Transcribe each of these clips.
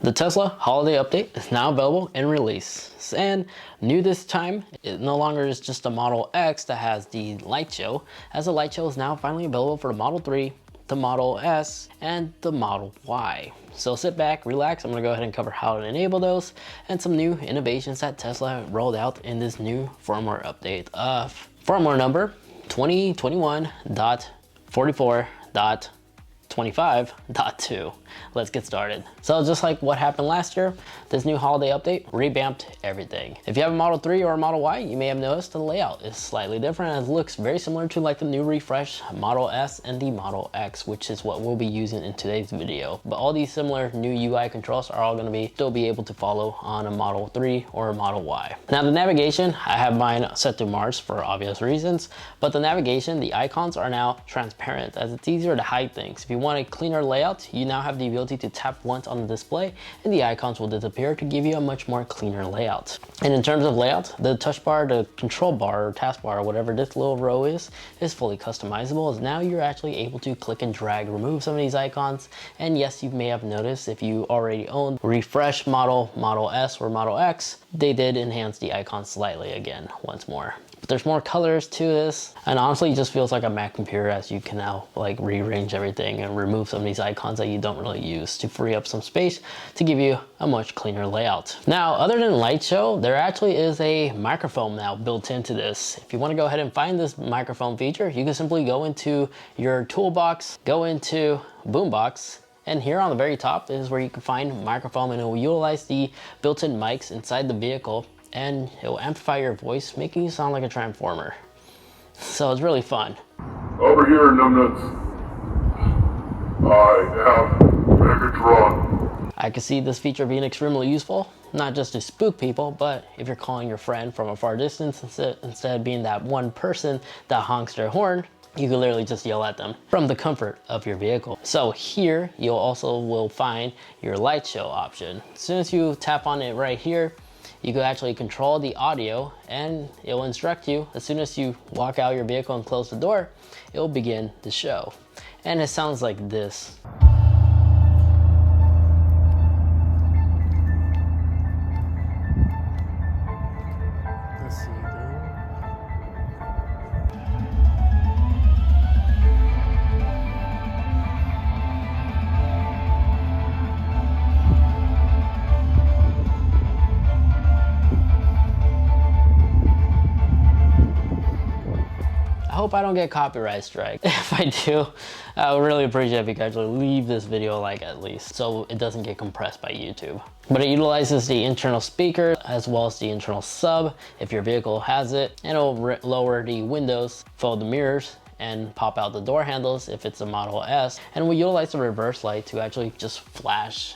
The Tesla holiday update is now available in release. And new this time, it no longer is just the Model X that has the light show, as the light show is now finally available for the Model 3, the Model S, and the Model Y. So sit back, relax, I'm gonna go ahead and cover how to enable those and some new innovations that Tesla rolled out in this new firmware update of firmware number 2021.44.25.2. Let's get started. So just like what happened last year, this new holiday update revamped everything. If you have a Model 3 or a Model Y, you may have noticed the layout is slightly different and it looks very similar to like the new refresh Model S and the Model X, which is what we'll be using in today's video. But all these similar new UI controls are all going to still be able to follow on a Model 3 or a Model Y. Now the navigation, I have mine set to Mars for obvious reasons, but the navigation, the icons are now transparent as it's easier to hide things. If you want a cleaner layout, you now have the ability to tap once on the display and the icons will disappear to give you a much more cleaner layout. And in terms of layout, the touch bar, the control bar or taskbar or whatever this little row is fully customizable, as now you're actually able to click and drag, remove some of these icons. And yes, you may have noticed if you already own refresh model, Model S or Model X, they did enhance the icons slightly again once more. But there's more colors to this, and honestly it just feels like a Mac computer as you can now like rearrange everything and remove some of these icons that you don't really use to free up some space to give you a much cleaner layout. Now, other than light show, there actually is a microphone now built into this. If you want to go ahead and find this microphone feature, you can simply go into your toolbox, go into Boombox, and here on the very top is where you can find microphone, and it will utilize the built-in mics inside the vehicle and it will amplify your voice, making you sound like a transformer. So it's really fun. Over here, numbnuts. I am Megatron. I can see this feature being extremely useful, not just to spook people, but if you're calling your friend from a far distance, instead of being that one person that honks their horn, you can literally just yell at them from the comfort of your vehicle. So here, you'll also will find your light show option. As soon as you tap on it right here, you can actually control the audio and it will instruct you as soon as you walk out your vehicle and close the door, it will begin the show. And it sounds like this. Let's see again. I hope I don't get copyright strike. If I do, I would really appreciate if you guys would leave this video a like at least, so it doesn't get compressed by YouTube. But it utilizes the internal speaker as well as the internal sub if your vehicle has it, and it will lower the windows, fold the mirrors, and pop out the door handles if it's a Model S. And we utilize the reverse light to actually just flash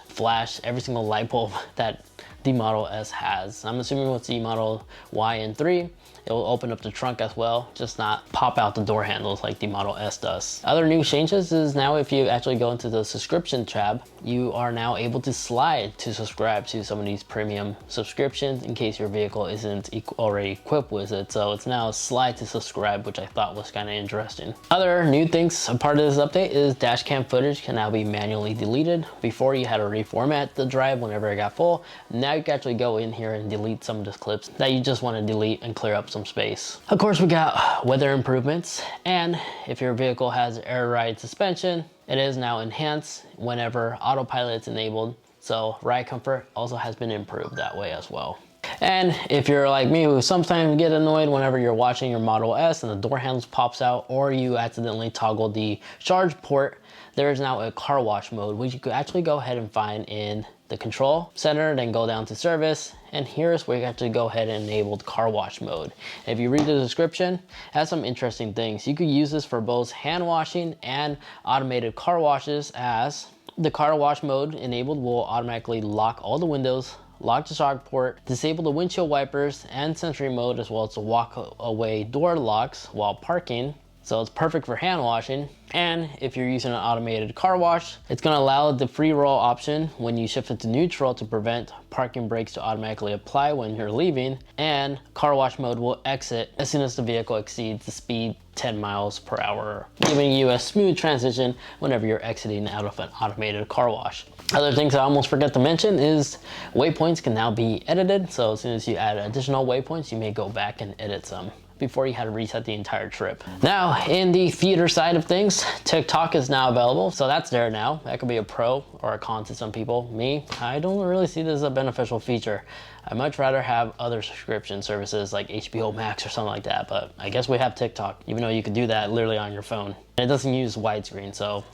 every single light bulb that the Model S has. I'm assuming with the Model Y and 3, it will open up the trunk as well, just not pop out the door handles like the Model S does. Other new changes is now if you actually go into the subscription tab, you are now able to slide to subscribe to some of these premium subscriptions in case your vehicle isn't already equipped with it. So it's now slide to subscribe, which I thought was kind of interesting. Other new things, a part of this update is dash cam footage can now be manually deleted. Before you had to reformat the drive whenever it got full. Now you can actually go in here and delete some of the clips that you just want to delete and clear up some space. Of course, we got weather improvements, and if your vehicle has air ride suspension, it is now enhanced whenever autopilot is enabled. So ride comfort also has been improved that way as well. And if you're like me who sometimes get annoyed whenever you're watching your Model S and the door handles pops out, or you accidentally toggle the charge port, there is now a car wash mode, which you could actually go ahead and find in the control center, then go down to service, and here's where you have to go ahead and enable the car wash mode. And if you read the description, it has some interesting things. You could use this for both hand washing and automated car washes, as the car wash mode enabled will automatically lock all the windows, lock the shock port, disable the windshield wipers and Sentry mode, as well as the walk away door locks while parking. So it's perfect for hand washing. And if you're using an automated car wash, it's gonna allow the free roll option when you shift it to neutral to prevent parking brakes to automatically apply when you're leaving. And car wash mode will exit as soon as the vehicle exceeds the speed 10 miles per hour, giving you a smooth transition whenever you're exiting out of an automated car wash. Other things I almost forgot to mention is waypoints can now be edited. So as soon as you add additional waypoints, you may go back and edit some before you had to reset the entire trip. Now, in the theater side of things, TikTok is now available. So that's there now. That could be a pro or a con to some people. Me, I don't really see this as a beneficial feature. I'd much rather have other subscription services like HBO Max or something like that. But I guess we have TikTok, even though you could do that literally on your phone. And it doesn't use widescreen, so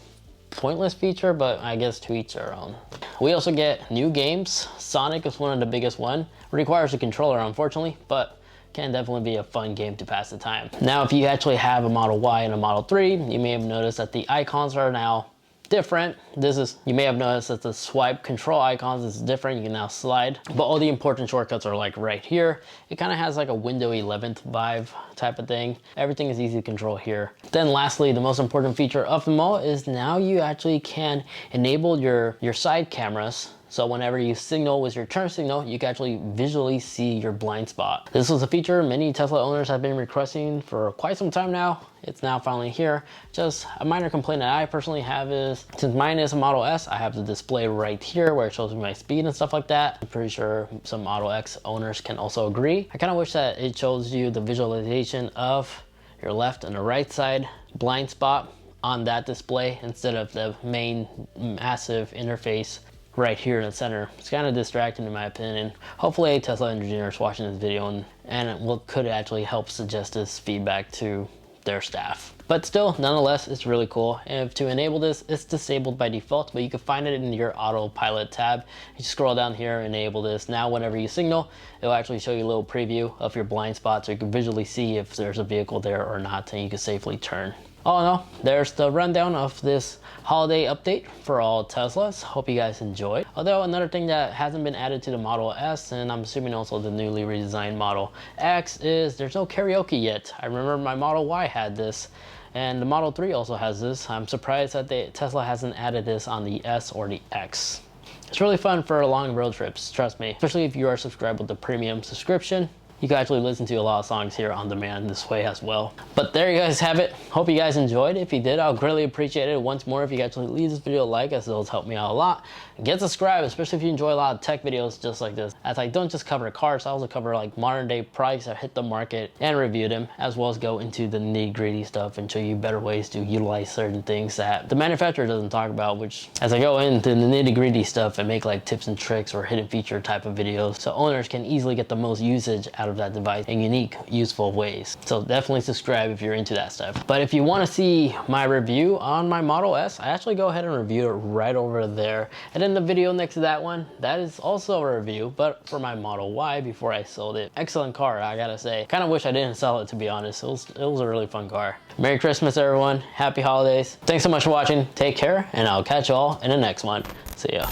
pointless feature, but I guess to each their own. We also get new games. Sonic is one of the biggest one. Requires a controller, unfortunately, but can definitely be a fun game to pass the time. Now, if you actually have a Model Y and a Model 3, you may have noticed that the icons are now different. You may have noticed that the swipe control icons is different. You can now slide, but all the important shortcuts are like right here. It kind of has like a Windows 11 vibe type of thing. Everything is easy to control here. Then lastly, the most important feature of them all is now you actually can enable your side cameras. So whenever you signal with your turn signal, you can actually visually see your blind spot. This was a feature many Tesla owners have been requesting for quite some time now. It's now finally here. Just a minor complaint that I personally have is, since mine is a Model S, I have the display right here where it shows me my speed and stuff like that. I'm pretty sure some Model X owners can also agree. I kind of wish that it shows you the visualization of your left and the right side blind spot on that display instead of the main massive interface right here in the center. It's kind of distracting in my opinion. Hopefully a Tesla engineer is watching this video and it could actually help suggest this feedback to their staff. But still, nonetheless, it's really cool. And to enable this, it's disabled by default, but you can find it in your autopilot tab. You scroll down here, enable this. Now, whenever you signal, it'll actually show you a little preview of your blind spot so you can visually see if there's a vehicle there or not, and you can safely turn. All in all, there's the rundown of this holiday update for all Teslas. Hope you guys enjoyed. Although another thing that hasn't been added to the Model S, and I'm assuming also the newly redesigned Model X, is there's no karaoke yet. I remember my Model Y had this, and the Model 3 also has this. I'm surprised that Tesla hasn't added this on the S or the X. It's really fun for long road trips, trust me. Especially if you are subscribed with the premium subscription. You can actually listen to a lot of songs here on demand this way as well. But there you guys have it. Hope you guys enjoyed. If you did, I'll greatly appreciate it. Once more, if you actually leave this video a like, as those help me out a lot. And get subscribed, especially if you enjoy a lot of tech videos just like this. As I don't just cover cars, I also cover like modern day products that hit the market and review them, as well as go into the nitty-gritty stuff and show you better ways to utilize certain things that the manufacturer doesn't talk about, which as I go into the nitty-gritty stuff and make like tips and tricks or hidden feature type of videos, so owners can easily get the most usage out of that device in unique, useful ways. So definitely subscribe if you're into that stuff. But if you want to see my review on my Model S, I actually go ahead and review it right over there. And then the video next to that one, that is also a review, but for my Model Y before I sold it. Excellent car, I gotta say. Kind of wish I didn't sell it, to be honest. It was a really fun car. Merry Christmas, everyone. Happy holidays. Thanks so much for watching. Take care, and I'll catch you all in the next one. See ya.